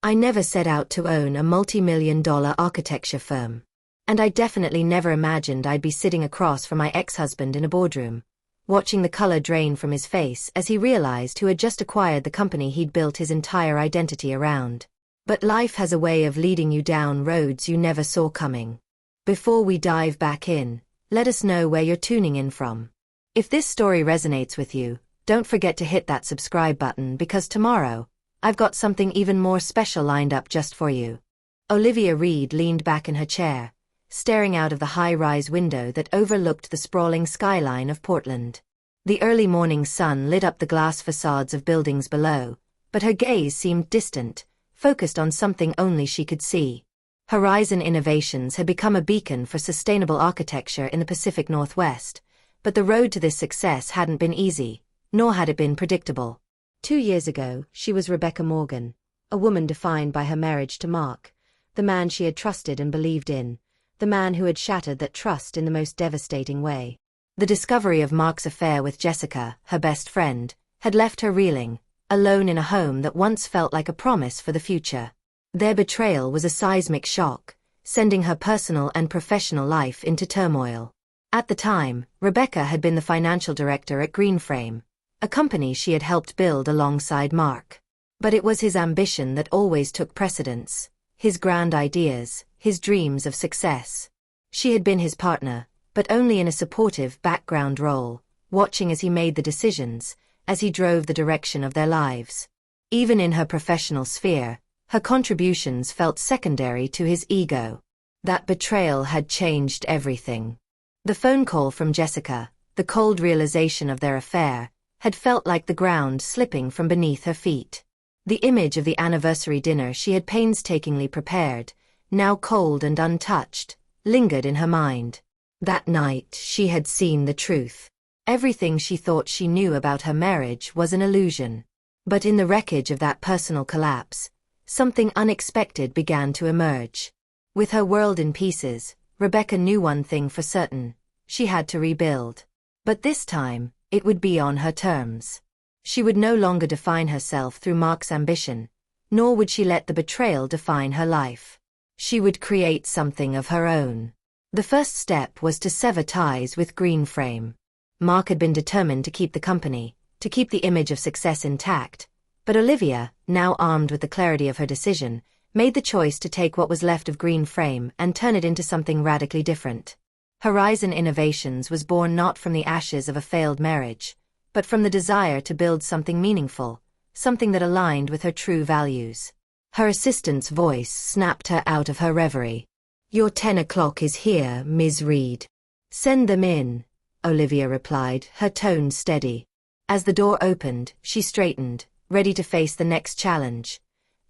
I never set out to own a multi-million-dollar architecture firm. And I definitely never imagined I'd be sitting across from my ex-husband in a boardroom, watching the color drain from his face as he realized who had just acquired the company he'd built his entire identity around. But life has a way of leading you down roads you never saw coming. Before we dive back in, let us know where you're tuning in from. If this story resonates with you, don't forget to hit that subscribe button because tomorrow, I've got something even more special lined up just for you. Olivia Reed leaned back in her chair, staring out of the high-rise window that overlooked the sprawling skyline of Portland. The early morning sun lit up the glass facades of buildings below, but her gaze seemed distant, focused on something only she could see. Horizon Innovations had become a beacon for sustainable architecture in the Pacific Northwest, but the road to this success hadn't been easy, nor had it been predictable. 2 years ago, she was Rebecca Morgan, a woman defined by her marriage to Mark, the man she had trusted and believed in, the man who had shattered that trust in the most devastating way. The discovery of Mark's affair with Jessica, her best friend, had left her reeling, alone in a home that once felt like a promise for the future. Their betrayal was a seismic shock, sending her personal and professional life into turmoil. At the time, Rebecca had been the financial director at Greenframe, a company she had helped build alongside Mark. But it was his ambition that always took precedence, his grand ideas, his dreams of success. She had been his partner, but only in a supportive background role, watching as he made the decisions, as he drove the direction of their lives. Even in her professional sphere, her contributions felt secondary to his ego. That betrayal had changed everything. The phone call from Jessica, the cold realization of their affair, had felt like the ground slipping from beneath her feet. The image of the anniversary dinner she had painstakingly prepared, now cold and untouched, lingered in her mind. That night she had seen the truth. Everything she thought she knew about her marriage was an illusion. But in the wreckage of that personal collapse, something unexpected began to emerge. With her world in pieces, Rebecca knew one thing for certain: she had to rebuild. But this time, it would be on her terms. She would no longer define herself through Mark's ambition, nor would she let the betrayal define her life. She would create something of her own. The first step was to sever ties with Greenframe. Mark had been determined to keep the company, to keep the image of success intact, but Olivia, now armed with the clarity of her decision, made the choice to take what was left of Greenframe and turn it into something radically different. Horizon Innovations was born not from the ashes of a failed marriage, but from the desire to build something meaningful, something that aligned with her true values. Her assistant's voice snapped her out of her reverie. "Your 10 o'clock is here, Ms. Reed." "Send them in," Olivia replied, her tone steady. As the door opened, she straightened, ready to face the next challenge,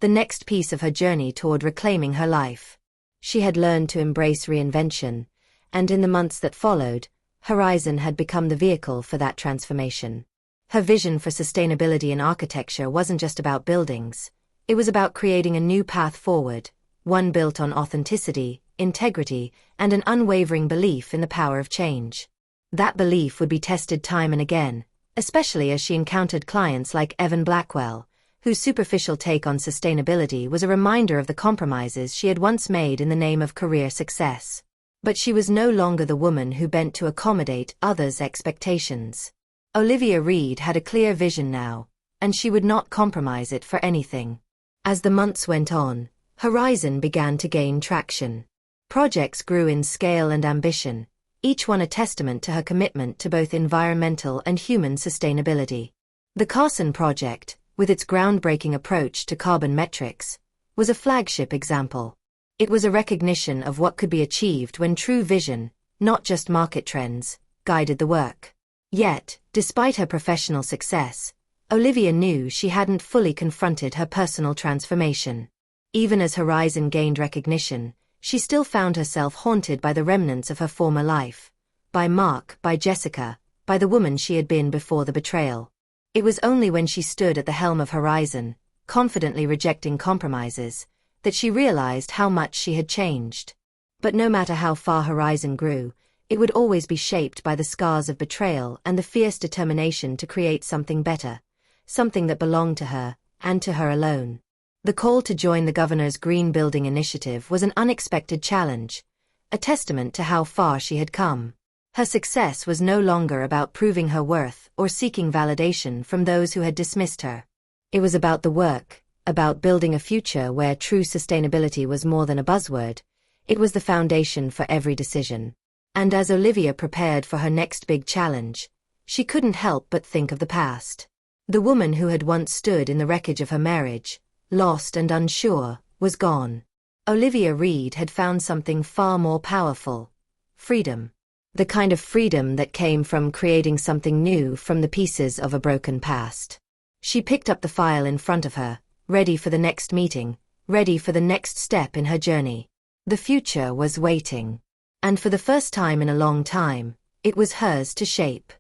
the next piece of her journey toward reclaiming her life. She had learned to embrace reinvention, and in the months that followed, Horizon had become the vehicle for that transformation. Her vision for sustainability in architecture wasn't just about buildings. It was about creating a new path forward, one built on authenticity, integrity, and an unwavering belief in the power of change. That belief would be tested time and again, especially as she encountered clients like Evan Blackwell, whose superficial take on sustainability was a reminder of the compromises she had once made in the name of career success. But she was no longer the woman who bent to accommodate others' expectations. Olivia Reed had a clear vision now, and she would not compromise it for anything. As the months went on, Horizon began to gain traction. Projects grew in scale and ambition, each one a testament to her commitment to both environmental and human sustainability. The Carson project, with its groundbreaking approach to carbon metrics, was a flagship example. It was a recognition of what could be achieved when true vision, not just market trends, guided the work. Yet, despite her professional success, Olivia knew she hadn't fully confronted her personal transformation. Even as Horizon gained recognition, she still found herself haunted by the remnants of her former life, by Mark, by Jessica, by the woman she had been before the betrayal. It was only when she stood at the helm of Horizon, confidently rejecting compromises, that she realized how much she had changed. But no matter how far Horizon grew, it would always be shaped by the scars of betrayal and the fierce determination to create something better, something that belonged to her, and to her alone. The call to join the governor's green building initiative was an unexpected challenge, a testament to how far she had come. Her success was no longer about proving her worth or seeking validation from those who had dismissed her. It was about the work, about building a future where true sustainability was more than a buzzword. It was the foundation for every decision. And as Olivia prepared for her next big challenge, she couldn't help but think of the past. The woman who had once stood in the wreckage of her marriage, lost and unsure, was gone. Olivia Reed had found something far more powerful: freedom. The kind of freedom that came from creating something new from the pieces of a broken past. She picked up the file in front of her, ready for the next meeting, ready for the next step in her journey. The future was waiting. And for the first time in a long time, it was hers to shape.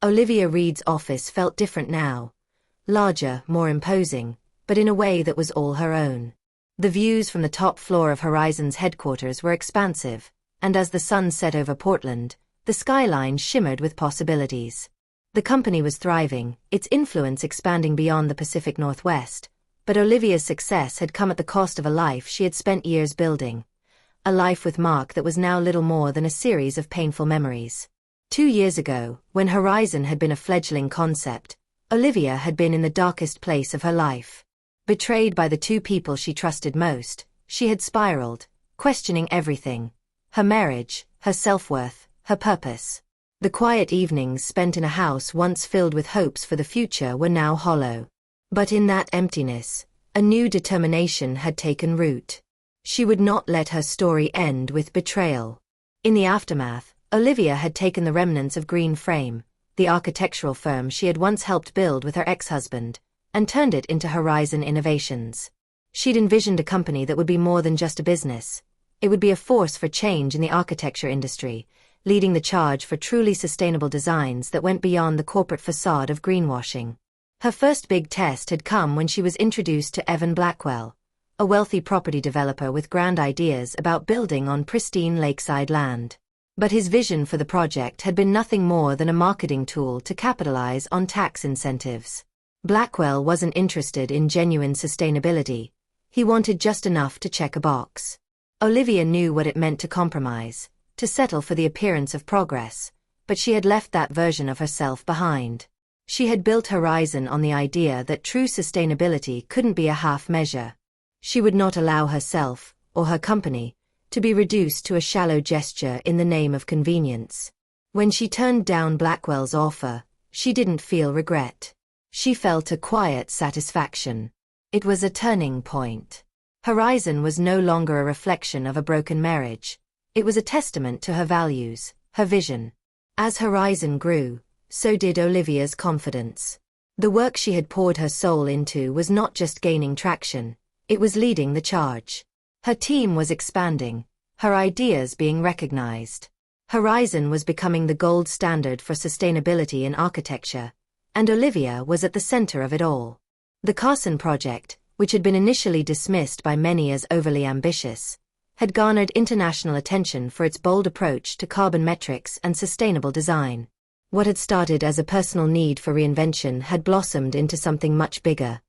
Olivia Reed's office felt different now. Larger, more imposing, but in a way that was all her own. The views from the top floor of Horizon's headquarters were expansive, and as the sun set over Portland, the skyline shimmered with possibilities. The company was thriving, its influence expanding beyond the Pacific Northwest, but Olivia's success had come at the cost of a life she had spent years building. A life with Mark that was now little more than a series of painful memories. 2 years ago, when Horizon had been a fledgling concept, Olivia had been in the darkest place of her life. Betrayed by the two people she trusted most, she had spiraled, questioning everything: her marriage, her self-worth, her purpose. The quiet evenings spent in a house once filled with hopes for the future were now hollow. But in that emptiness, a new determination had taken root. She would not let her story end with betrayal. In the aftermath, Olivia had taken the remnants of Green Frame, the architectural firm she had once helped build with her ex-husband, and turned it into Horizon Innovations. She'd envisioned a company that would be more than just a business. It would be a force for change in the architecture industry, leading the charge for truly sustainable designs that went beyond the corporate facade of greenwashing. Her first big test had come when she was introduced to Evan Blackwell, a wealthy property developer with grand ideas about building on pristine lakeside land. But his vision for the project had been nothing more than a marketing tool to capitalize on tax incentives. Blackwell wasn't interested in genuine sustainability. He wanted just enough to check a box. Olivia knew what it meant to compromise, to settle for the appearance of progress, but she had left that version of herself behind. She had built Horizon on the idea that true sustainability couldn't be a half measure. She would not allow herself, or her company, to be reduced to a shallow gesture in the name of convenience. When she turned down Blackwell's offer, she didn't feel regret. She felt a quiet satisfaction. It was a turning point. Horizon was no longer a reflection of a broken marriage. It was a testament to her values, her vision. As Horizon grew, so did Olivia's confidence. The work she had poured her soul into was not just gaining traction, it was leading the charge. Her team was expanding, her ideas being recognized. Horizon was becoming the gold standard for sustainability in architecture, and Olivia was at the center of it all. The Carson project, which had been initially dismissed by many as overly ambitious, had garnered international attention for its bold approach to carbon metrics and sustainable design. What had started as a personal need for reinvention had blossomed into something much bigger,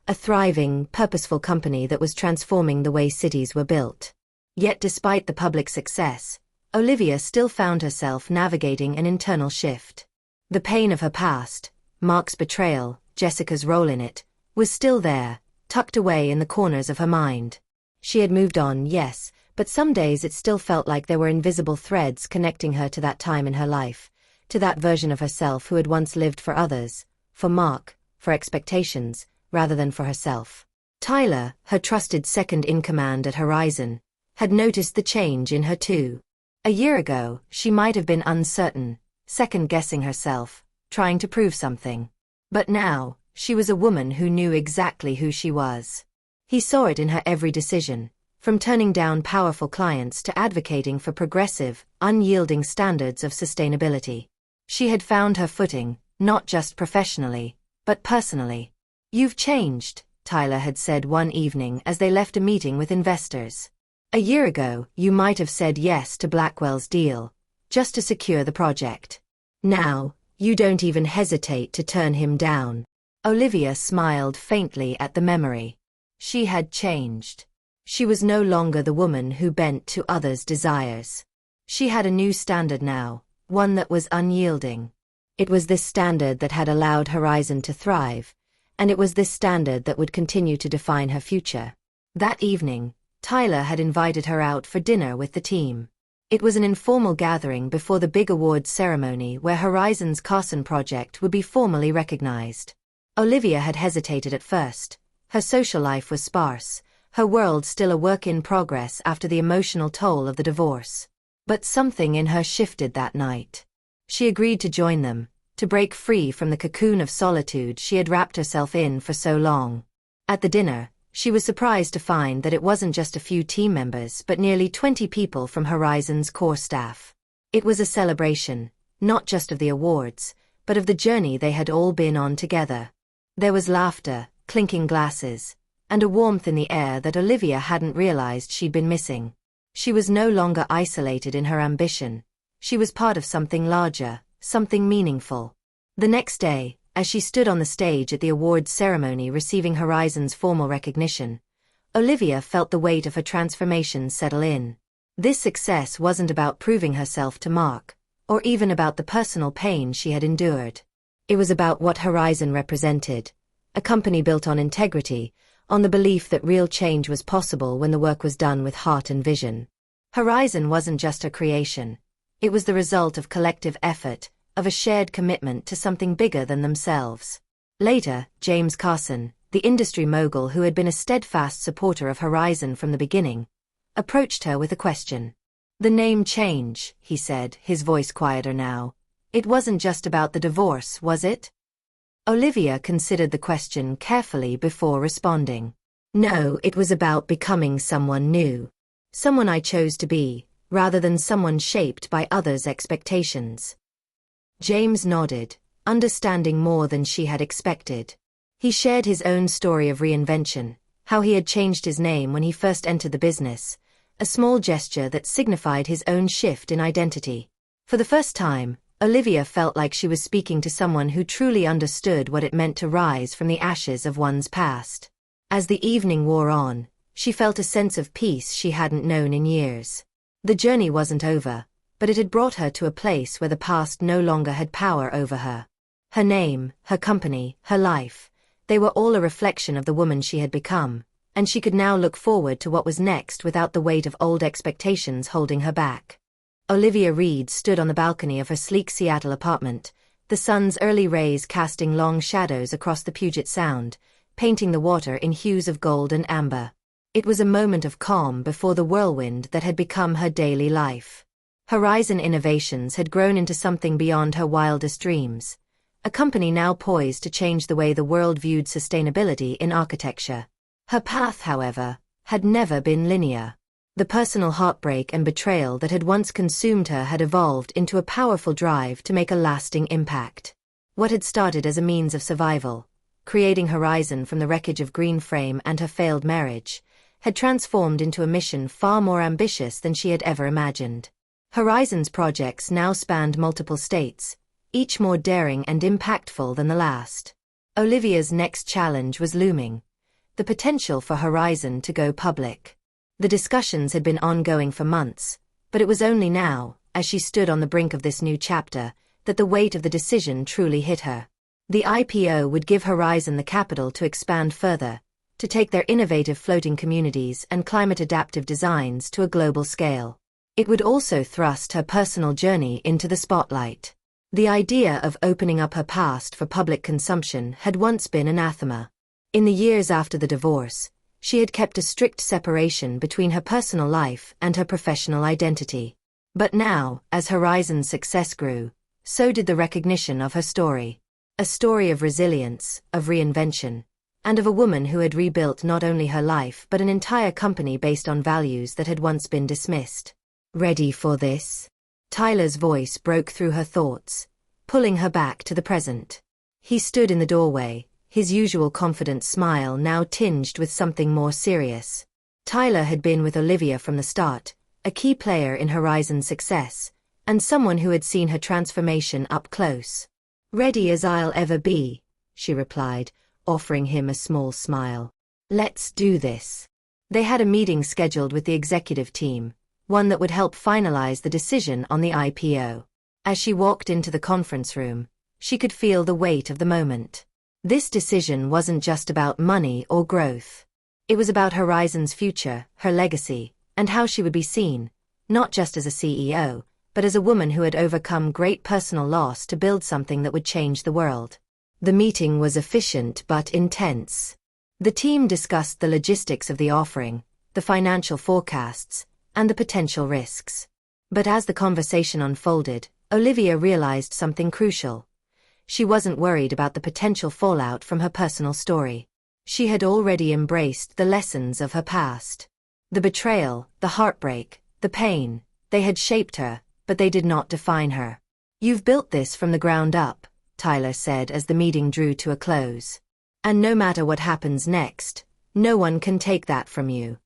a thriving, purposeful company that was transforming the way cities were built. Yet despite the public success, Olivia still found herself navigating an internal shift. The pain of her past, Mark's betrayal, Jessica's role in it, was still there, tucked away in the corners of her mind. She had moved on, yes, but some days it still felt like there were invisible threads connecting her to that time in her life, to that version of herself who had once lived for others, for Mark, for expectations, rather than for herself. Tyler, her trusted second-in-command at Horizon, had noticed the change in her too. A year ago, she might have been uncertain, second-guessing herself, trying to prove something. But now, she was a woman who knew exactly who she was. He saw it in her every decision, from turning down powerful clients to advocating for progressive, unyielding standards of sustainability. She had found her footing, not just professionally, but personally. "You've changed," Tyler had said one evening as they left a meeting with investors. "A year ago, you might have said yes to Blackwell's deal, just to secure the project. Now, you don't even hesitate to turn him down." Olivia smiled faintly at the memory. She had changed. She was no longer the woman who bent to others' desires. She had a new standard now, one that was unyielding. It was this standard that had allowed Horizon to thrive, and it was this standard that would continue to define her future. That evening, Tyler had invited her out for dinner with the team. It was an informal gathering before the big awards ceremony where Horizon's Carson project would be formally recognized. Olivia had hesitated at first. Her social life was sparse, her world still a work in progress after the emotional toll of the divorce. But something in her shifted that night. She agreed to join them, to break free from the cocoon of solitude she had wrapped herself in for so long. At the dinner, she was surprised to find that it wasn't just a few team members but nearly 20 people from Horizon's core staff. It was a celebration, not just of the awards, but of the journey they had all been on together. There was laughter, clinking glasses, and a warmth in the air that Olivia hadn't realized she'd been missing. She was no longer isolated in her ambition. She was part of something larger, something meaningful. The next day, as she stood on the stage at the awards ceremony receiving Horizon's formal recognition, Olivia felt the weight of her transformation settle in. This success wasn't about proving herself to Mark, or even about the personal pain she had endured. It was about what Horizon represented, a company built on integrity, on the belief that real change was possible when the work was done with heart and vision. Horizon wasn't just a creation. It was the result of collective effort, of a shared commitment to something bigger than themselves. Later, James Carson, the industry mogul who had been a steadfast supporter of Horizon from the beginning, approached her with a question. "The name change," he said, his voice quieter now. "It wasn't just about the divorce, was it?" Olivia considered the question carefully before responding. "No, it was about becoming someone new. Someone I chose to be, rather than someone shaped by others' expectations." James nodded, understanding more than she had expected. He shared his own story of reinvention, how he had changed his name when he first entered the business, a small gesture that signified his own shift in identity. For the first time, Olivia felt like she was speaking to someone who truly understood what it meant to rise from the ashes of one's past. As the evening wore on, she felt a sense of peace she hadn't known in years. The journey wasn't over, but it had brought her to a place where the past no longer had power over her. Her name, her company, her life, they were all a reflection of the woman she had become, and she could now look forward to what was next without the weight of old expectations holding her back. Olivia Reed stood on the balcony of her sleek Seattle apartment, the sun's early rays casting long shadows across the Puget Sound, painting the water in hues of gold and amber. It was a moment of calm before the whirlwind that had become her daily life. Horizon Innovations had grown into something beyond her wildest dreams, a company now poised to change the way the world viewed sustainability in architecture. Her path, however, had never been linear. The personal heartbreak and betrayal that had once consumed her had evolved into a powerful drive to make a lasting impact. What had started as a means of survival, creating Horizon from the wreckage of Green Frame and her failed marriage, had transformed into a mission far more ambitious than she had ever imagined. Horizon's projects now spanned multiple states, each more daring and impactful than the last. Olivia's next challenge was looming: the potential for Horizon to go public. The discussions had been ongoing for months, but it was only now, as she stood on the brink of this new chapter, that the weight of the decision truly hit her. The IPO would give Horizon the capital to expand further, to take their innovative floating communities and climate-adaptive designs to a global scale. It would also thrust her personal journey into the spotlight. The idea of opening up her past for public consumption had once been anathema. In the years after the divorce, she had kept a strict separation between her personal life and her professional identity. But now, as Horizon's success grew, so did the recognition of her story. A story of resilience, of reinvention, and of a woman who had rebuilt not only her life but an entire company based on values that had once been dismissed. "Ready for this?" Tyler's voice broke through her thoughts, pulling her back to the present. He stood in the doorway, his usual confident smile now tinged with something more serious. Tyler had been with Olivia from the start, a key player in Horizon's success, and someone who had seen her transformation up close. "Ready as I'll ever be," she replied, offering him a small smile. Let's do this. They had a meeting scheduled with the executive team, one that would help finalize the decision on the IPO. As she walked into the conference room, she could feel the weight of the moment. This decision wasn't just about money or growth. It was about Horizon's future, her legacy, and how she would be seen, not just as a CEO, but as a woman who had overcome great personal loss to build something that would change the world. The meeting was efficient but intense. The team discussed the logistics of the offering, the financial forecasts, and the potential risks. But as the conversation unfolded, Olivia realized something crucial. She wasn't worried about the potential fallout from her personal story. She had already embraced the lessons of her past. The betrayal, the heartbreak, the pain, they had shaped her, but they did not define her. "You've built this from the ground up," Tyler said as the meeting drew to a close. "And no matter what happens next, no one can take that from you."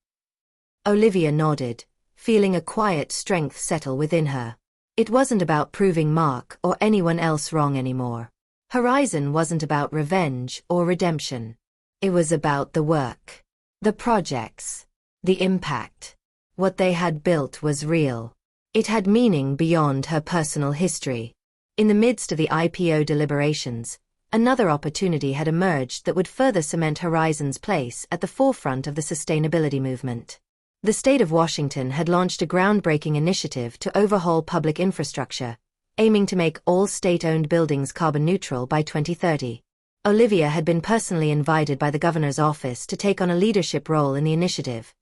Olivia nodded, feeling a quiet strength settle within her. It wasn't about proving Mark or anyone else wrong anymore. Horizon wasn't about revenge or redemption. It was about the work, the projects, the impact. What they had built was real. It had meaning beyond her personal history. In the midst of the IPO deliberations, another opportunity had emerged that would further cement Horizon's place at the forefront of the sustainability movement. The state of Washington had launched a groundbreaking initiative to overhaul public infrastructure, aiming to make all state-owned buildings carbon neutral by 2030. Olivia had been personally invited by the governor's office to take on a leadership role in the initiative,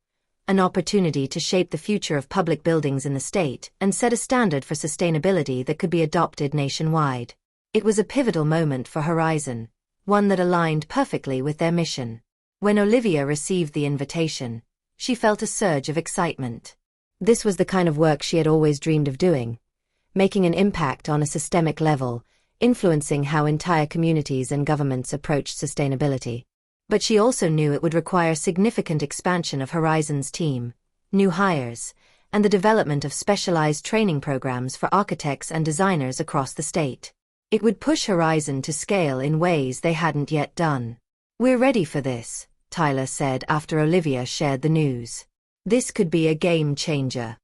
an opportunity to shape the future of public buildings in the state and set a standard for sustainability that could be adopted nationwide. It was a pivotal moment for Horizon, one that aligned perfectly with their mission. When Olivia received the invitation, she felt a surge of excitement. This was the kind of work she had always dreamed of doing, making an impact on a systemic level, influencing how entire communities and governments approached sustainability. But she also knew it would require significant expansion of Horizon's team, new hires, and the development of specialized training programs for architects and designers across the state. It would push Horizon to scale in ways they hadn't yet done. "We're ready for this," Tyler said after Olivia shared the news. "This could be a game changer."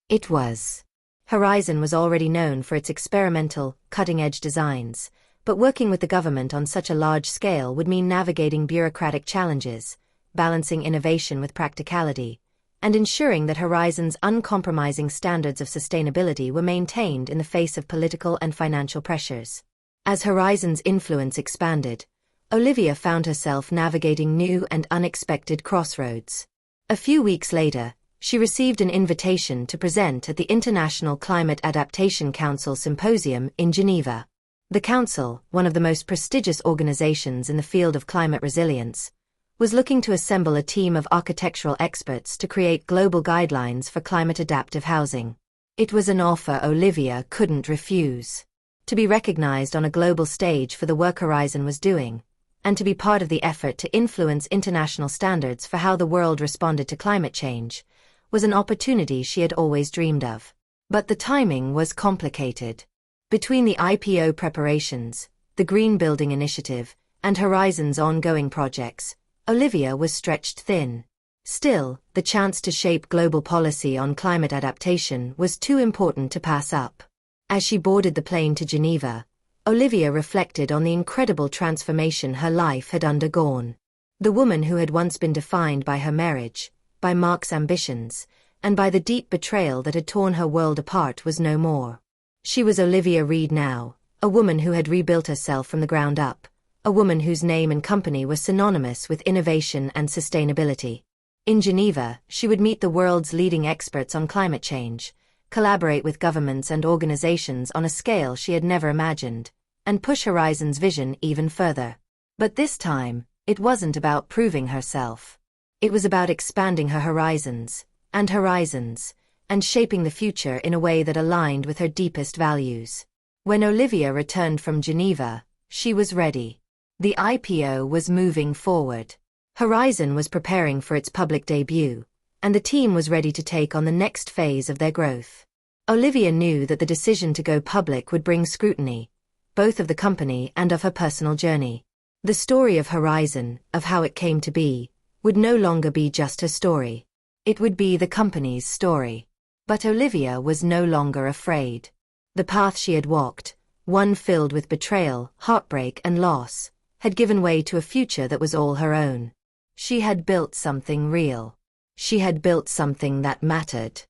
It was. Horizon was already known for its experimental, cutting-edge designs, but working with the government on such a large scale would mean navigating bureaucratic challenges, balancing innovation with practicality, and ensuring that Horizon's uncompromising standards of sustainability were maintained in the face of political and financial pressures. As Horizon's influence expanded, Olivia found herself navigating new and unexpected crossroads. A few weeks later, she received an invitation to present at the International Climate Adaptation Council Symposium in Geneva. The Council, one of the most prestigious organizations in the field of climate resilience, was looking to assemble a team of architectural experts to create global guidelines for climate-adaptive housing. It was an offer Olivia couldn't refuse. To be recognized on a global stage for the work Horizon was doing, and to be part of the effort to influence international standards for how the world responded to climate change, was an opportunity she had always dreamed of. But the timing was complicated. Between the IPO preparations, the Green Building Initiative, and Horizon's ongoing projects, Olivia was stretched thin. Still, the chance to shape global policy on climate adaptation was too important to pass up. As she boarded the plane to Geneva, Olivia reflected on the incredible transformation her life had undergone. The woman who had once been defined by her marriage, by Mark's ambitions, and by the deep betrayal that had torn her world apart was no more. She was Olivia Reed now, a woman who had rebuilt herself from the ground up, a woman whose name and company were synonymous with innovation and sustainability. In Geneva, she would meet the world's leading experts on climate change, collaborate with governments and organizations on a scale she had never imagined, and push Horizon's vision even further. But this time, it wasn't about proving herself. It was about expanding her horizons, and shaping the future in a way that aligned with her deepest values. When Olivia returned from Geneva, she was ready. The IPO was moving forward. Horizon was preparing for its public debut, and the team was ready to take on the next phase of their growth. Olivia knew that the decision to go public would bring scrutiny, both of the company and of her personal journey. The story of Horizon, of how it came to be, would no longer be just her story. It would be the company's story. But Olivia was no longer afraid. The path she had walked, one filled with betrayal, heartbreak, and loss, had given way to a future that was all her own. She had built something real. She had built something that mattered.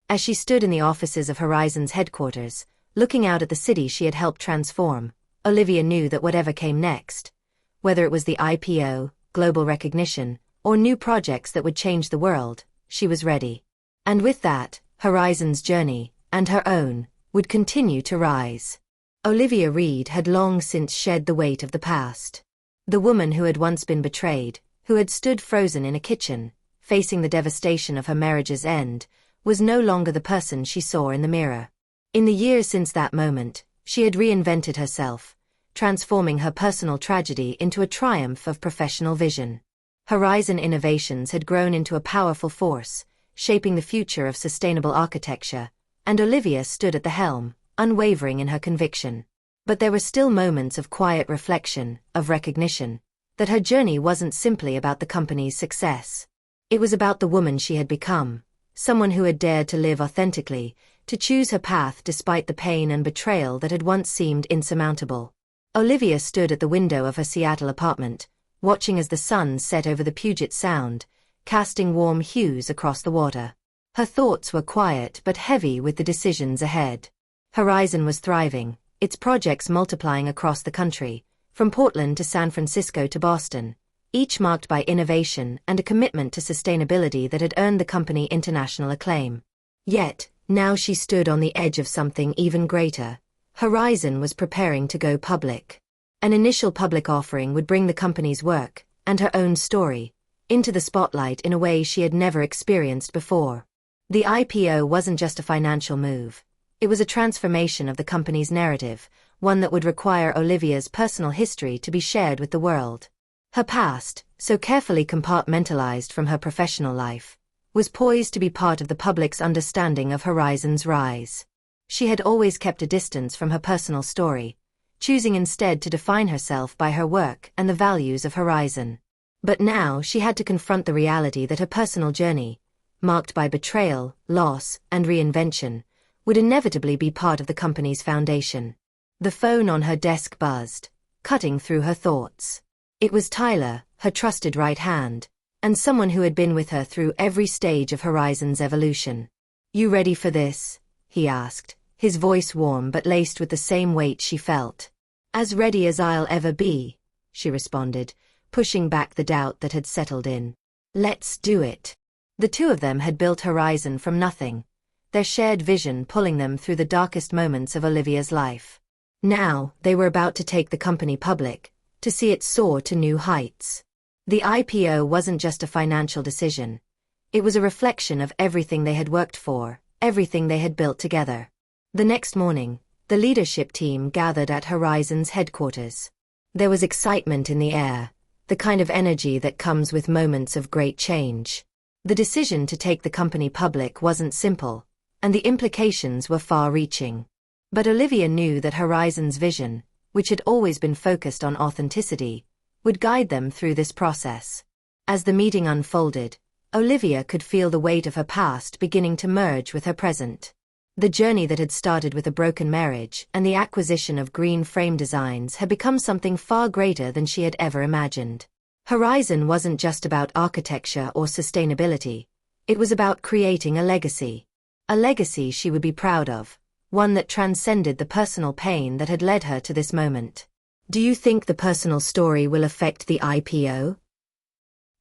As she stood in the offices of Horizon's headquarters, looking out at the city she had helped transform, Olivia knew that whatever came next, whether it was the IPO, global recognition, or new projects that would change the world, she was ready. And with that, Horizon's journey, and her own, would continue to rise. Olivia Reed had long since shed the weight of the past. The woman who had once been betrayed, who had stood frozen in a kitchen, facing the devastation of her marriage's end, was no longer the person she saw in the mirror. In the years since that moment, she had reinvented herself, transforming her personal tragedy into a triumph of professional vision. Horizon Innovations had grown into a powerful force, shaping the future of sustainable architecture, and Olivia stood at the helm, unwavering in her conviction. But there were still moments of quiet reflection, of recognition, that her journey wasn't simply about the company's success. It was about the woman she had become, someone who had dared to live authentically, to choose her path despite the pain and betrayal that had once seemed insurmountable. Olivia stood at the window of her Seattle apartment, watching as the sun set over the Puget Sound, casting warm hues across the water. Her thoughts were quiet but heavy with the decisions ahead. Horizon was thriving, its projects multiplying across the country, from Portland to San Francisco to Boston, each marked by innovation and a commitment to sustainability that had earned the company international acclaim. Yet, now she stood on the edge of something even greater. Horizon was preparing to go public. An initial public offering would bring the company's work, and her own story, into the spotlight in a way she had never experienced before. The IPO wasn't just a financial move. It was a transformation of the company's narrative, one that would require Olivia's personal history to be shared with the world. Her past, so carefully compartmentalized from her professional life, was poised to be part of the public's understanding of Horizon's rise. She had always kept a distance from her personal story, choosing instead to define herself by her work and the values of Horizon. But now she had to confront the reality that her personal journey, marked by betrayal, loss, and reinvention, would inevitably be part of the company's foundation. The phone on her desk buzzed, cutting through her thoughts. It was Tyler, her trusted right hand, and someone who had been with her through every stage of Horizon's evolution. "You ready for this?" he asked, his voice warm but laced with the same weight she felt. "As ready as I'll ever be," she responded, pushing back the doubt that had settled in. "Let's do it." The two of them had built Horizon from nothing, their shared vision pulling them through the darkest moments of Olivia's life. Now, they were about to take the company public, to see it soar to new heights. The IPO wasn't just a financial decision. It was a reflection of everything they had worked for, everything they had built together. The next morning, the leadership team gathered at Horizon's headquarters. There was excitement in the air, the kind of energy that comes with moments of great change. The decision to take the company public wasn't simple, and the implications were far-reaching. But Olivia knew that Horizon's vision, which had always been focused on authenticity, would guide them through this process. As the meeting unfolded, Olivia could feel the weight of her past beginning to merge with her present. The journey that had started with a broken marriage and the acquisition of green frame designs had become something far greater than she had ever imagined. Horizon wasn't just about architecture or sustainability. It was about creating a legacy. A legacy she would be proud of, one that transcended the personal pain that had led her to this moment. "Do you think the personal story will affect the IPO?"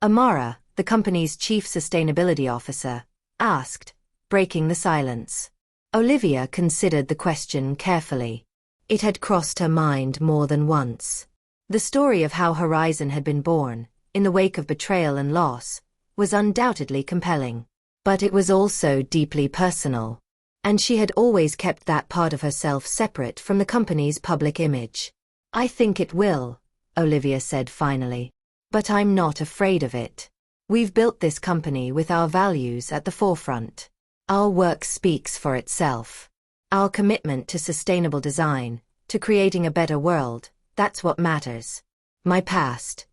Amara, the company's chief sustainability officer, asked, breaking the silence. Olivia considered the question carefully. It had crossed her mind more than once. The story of how Horizon had been born, in the wake of betrayal and loss, was undoubtedly compelling. But it was also deeply personal. And she had always kept that part of herself separate from the company's public image. "I think it will," Olivia said finally. "But I'm not afraid of it. We've built this company with our values at the forefront. Our work speaks for itself. Our commitment to sustainable design, to creating a better world, that's what matters. My past,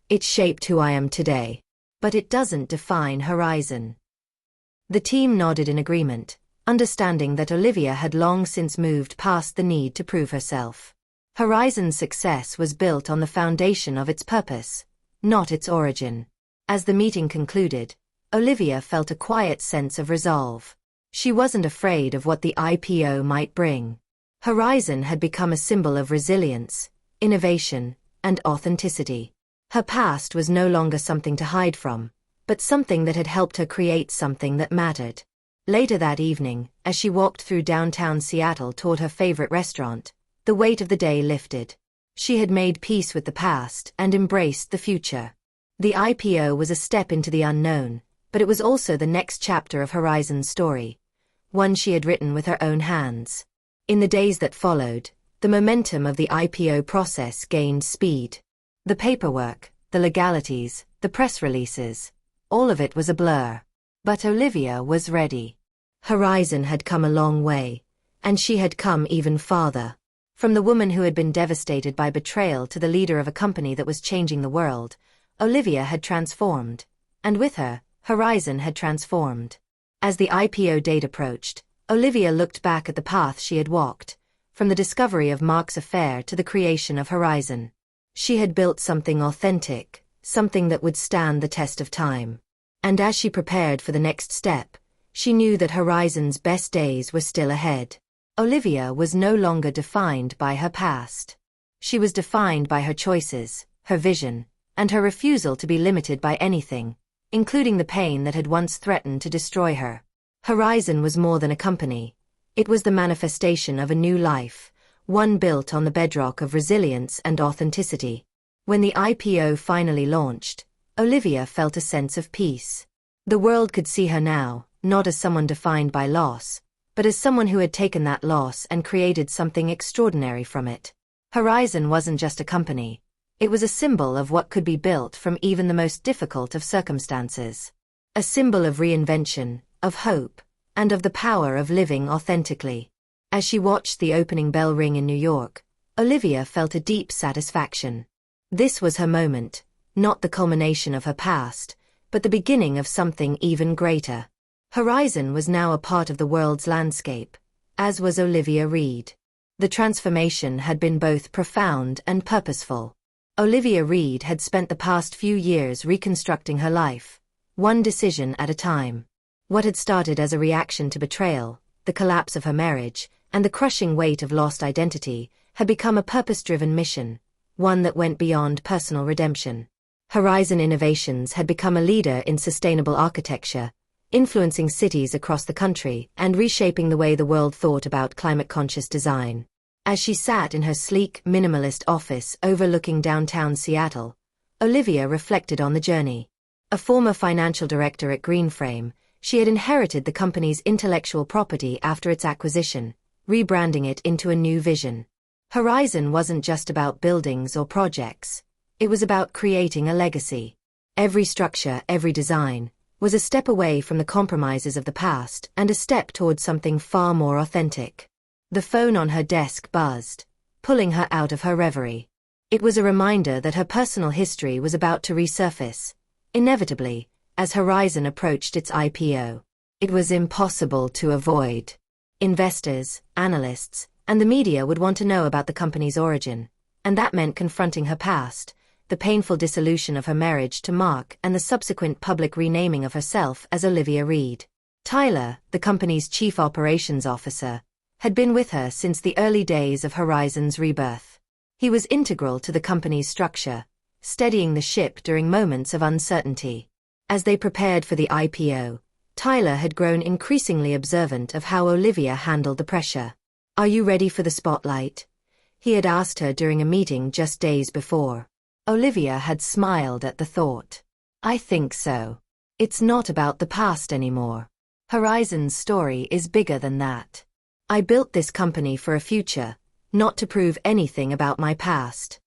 it shaped who I am today. but it doesn't define Horizon. The team nodded in agreement, understanding that Olivia had long since moved past the need to prove herself. Horizon's success was built on the foundation of its purpose, not its origin. As the meeting concluded, Olivia felt a quiet sense of resolve. She wasn't afraid of what the IPO might bring. Horizon had become a symbol of resilience, innovation, and authenticity. Her past was no longer something to hide from, but something that had helped her create something that mattered. Later that evening, as she walked through downtown Seattle toward her favorite restaurant, the weight of the day lifted. She had made peace with the past and embraced the future. The IPO was a step into the unknown, but it was also the next chapter of Horizon's story, one she had written with her own hands. In the days that followed, the momentum of the IPO process gained speed. The paperwork, the legalities, the press releases, all of it was a blur. But Olivia was ready. Horizon had come a long way, and she had come even farther. From the woman who had been devastated by betrayal to the leader of a company that was changing the world, Olivia had transformed. And with her, Horizon had transformed. As the IPO date approached, Olivia looked back at the path she had walked, from the discovery of Mark's affair to the creation of Horizon. She had built something authentic, something that would stand the test of time. And as she prepared for the next step, she knew that Horizon's best days were still ahead. Olivia was no longer defined by her past. She was defined by her choices, her vision, and her refusal to be limited by anything, including the pain that had once threatened to destroy her. Horizon was more than a company. It was the manifestation of a new life, one built on the bedrock of resilience and authenticity. When the IPO finally launched, Olivia felt a sense of peace. The world could see her now, not as someone defined by loss, but as someone who had taken that loss and created something extraordinary from it. Horizon wasn't just a company. It was a symbol of what could be built from even the most difficult of circumstances. A symbol of reinvention, of hope, and of the power of living authentically. As she watched the opening bell ring in New York, Olivia felt a deep satisfaction. This was her moment, not the culmination of her past, but the beginning of something even greater. Horizon was now a part of the world's landscape, as was Olivia Reed. The transformation had been both profound and purposeful. Olivia Reed had spent the past few years reconstructing her life, one decision at a time. What had started as a reaction to betrayal, the collapse of her marriage, and the crushing weight of lost identity, had become a purpose-driven mission, one that went beyond personal redemption. Horizon Innovations had become a leader in sustainable architecture, influencing cities across the country and reshaping the way the world thought about climate-conscious design. As she sat in her sleek, minimalist office overlooking downtown Seattle, Olivia reflected on the journey. A former financial director at Greenframe, she had inherited the company's intellectual property after its acquisition, rebranding it into a new vision. Horizon wasn't just about buildings or projects. It was about creating a legacy. Every structure, every design, was a step away from the compromises of the past and a step towards something far more authentic. The phone on her desk buzzed, pulling her out of her reverie. It was a reminder that her personal history was about to resurface, inevitably, as Horizon approached its IPO. It was impossible to avoid. Investors, analysts, and the media would want to know about the company's origin, and that meant confronting her past, the painful dissolution of her marriage to Mark and the subsequent public renaming of herself as Olivia Reed. Tyler, the company's chief operations officer, had been with her since the early days of Horizon's rebirth. He was integral to the company's structure, steadying the ship during moments of uncertainty. As they prepared for the IPO, Tyler had grown increasingly observant of how Olivia handled the pressure. "Are you ready for the spotlight?" he had asked her during a meeting just days before. Olivia had smiled at the thought. "I think so. It's not about the past anymore. Horizon's story is bigger than that. I built this company for a future, not to prove anything about my past."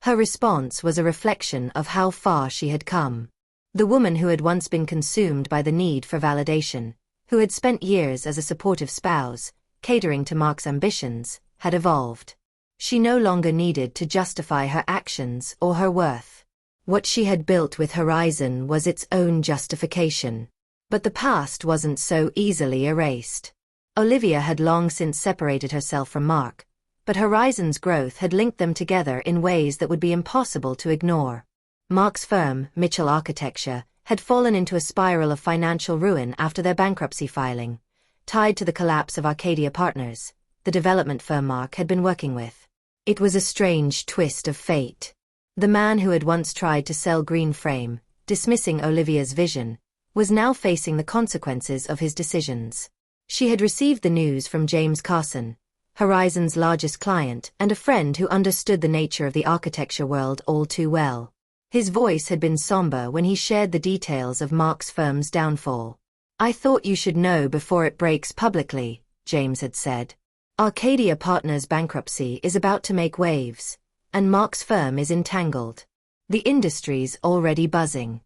Her response was a reflection of how far she had come. The woman who had once been consumed by the need for validation, who had spent years as a supportive spouse, catering to Mark's ambitions, had evolved. She no longer needed to justify her actions or her worth. What she had built with Horizon was its own justification. But the past wasn't so easily erased. Olivia had long since separated herself from Mark, but Horizon's growth had linked them together in ways that would be impossible to ignore. Mark's firm, Mitchell Architecture, had fallen into a spiral of financial ruin after their bankruptcy filing, tied to the collapse of Arcadia Partners, the development firm Mark had been working with. It was a strange twist of fate. The man who had once tried to sell Green Frame, dismissing Olivia's vision, was now facing the consequences of his decisions. She had received the news from James Carson, Horizon's largest client and a friend who understood the nature of the architecture world all too well. His voice had been somber when he shared the details of Mark's firm's downfall. "I thought you should know before it breaks publicly," James had said. "Arcadia Partners' bankruptcy is about to make waves, and Mark's firm is entangled. The industry's already buzzing."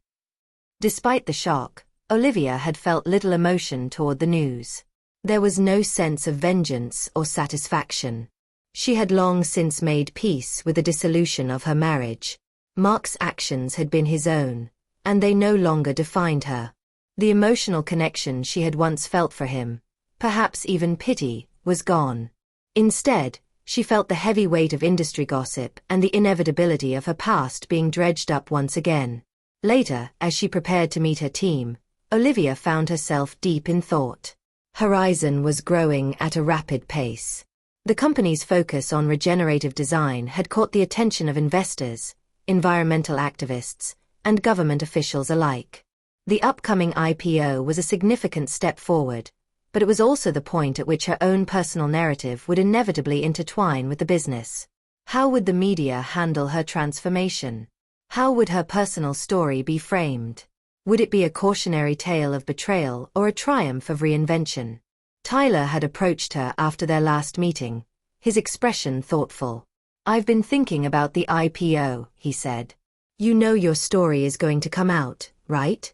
Despite the shock, Olivia had felt little emotion toward the news. There was no sense of vengeance or satisfaction. She had long since made peace with the dissolution of her marriage. Mark's actions had been his own, and they no longer defined her. The emotional connection she had once felt for him, perhaps even pity, was gone. Instead, she felt the heavy weight of industry gossip and the inevitability of her past being dredged up once again. Later, as she prepared to meet her team, Olivia found herself deep in thought. Horizon was growing at a rapid pace. The company's focus on regenerative design had caught the attention of investors, environmental activists, and government officials alike. The upcoming IPO was a significant step forward, but it was also the point at which her own personal narrative would inevitably intertwine with the business. How would the media handle her transformation? How would her personal story be framed? Would it be a cautionary tale of betrayal or a triumph of reinvention? Tyler had approached her after their last meeting, his expression thoughtful. "I've been thinking about the IPO," he said. "You know your story is going to come out, right?"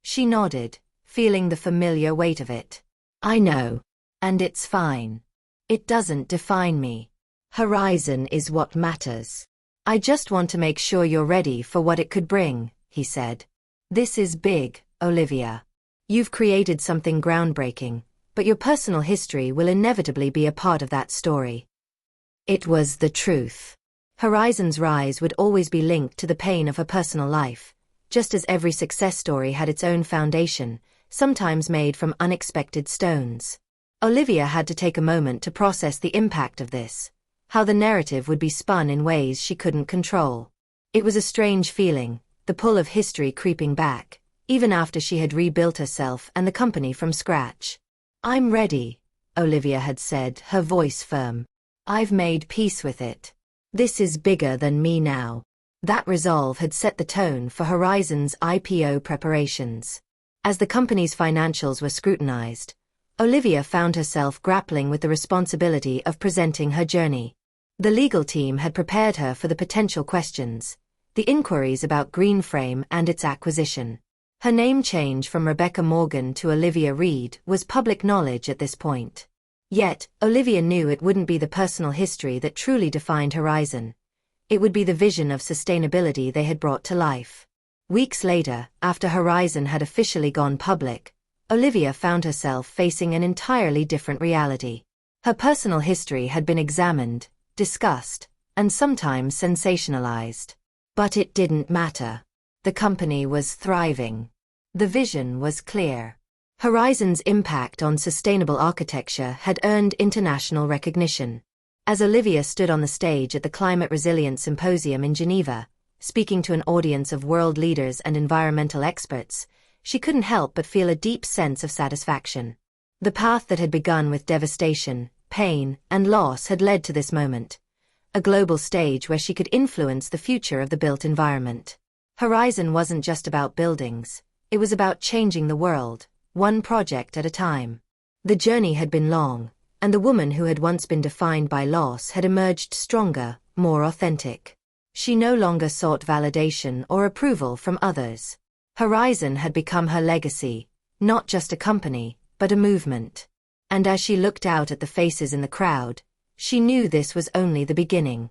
She nodded, feeling the familiar weight of it. "I know. And it's fine. It doesn't define me. Horizon is what matters. I just want to make sure you're ready for what it could bring," he said. "This is big, Olivia. You've created something groundbreaking, but your personal history will inevitably be a part of that story." It was the truth. Horizon's rise would always be linked to the pain of her personal life, just as every success story had its own foundation, sometimes made from unexpected stones. Olivia had to take a moment to process the impact of this, how the narrative would be spun in ways she couldn't control. It was a strange feeling, the pull of history creeping back, even after she had rebuilt herself and the company from scratch. "I'm ready," Olivia had said, her voice firm. "I've made peace with it. This is bigger than me now." That resolve had set the tone for Horizon's IPO preparations. As the company's financials were scrutinized, Olivia found herself grappling with the responsibility of presenting her journey. The legal team had prepared her for the potential questions, the inquiries about Green Frame and its acquisition. Her name change from Rebecca Morgan to Olivia Reed was public knowledge at this point. Yet, Olivia knew it wouldn't be the personal history that truly defined Horizon. It would be the vision of sustainability they had brought to life. Weeks later, after Horizon had officially gone public, Olivia found herself facing an entirely different reality. Her personal history had been examined, discussed, and sometimes sensationalized. But it didn't matter. The company was thriving. The vision was clear. Horizon's impact on sustainable architecture had earned international recognition. As Olivia stood on the stage at the Climate Resilience Symposium in Geneva, speaking to an audience of world leaders and environmental experts, she couldn't help but feel a deep sense of satisfaction. The path that had begun with devastation, pain, and loss had led to this moment, a global stage where she could influence the future of the built environment. Horizon wasn't just about buildings, it was about changing the world, one project at a time. The journey had been long, and the woman who had once been defined by loss had emerged stronger, more authentic. She no longer sought validation or approval from others. Horizon had become her legacy, not just a company, but a movement. And as she looked out at the faces in the crowd, she knew this was only the beginning.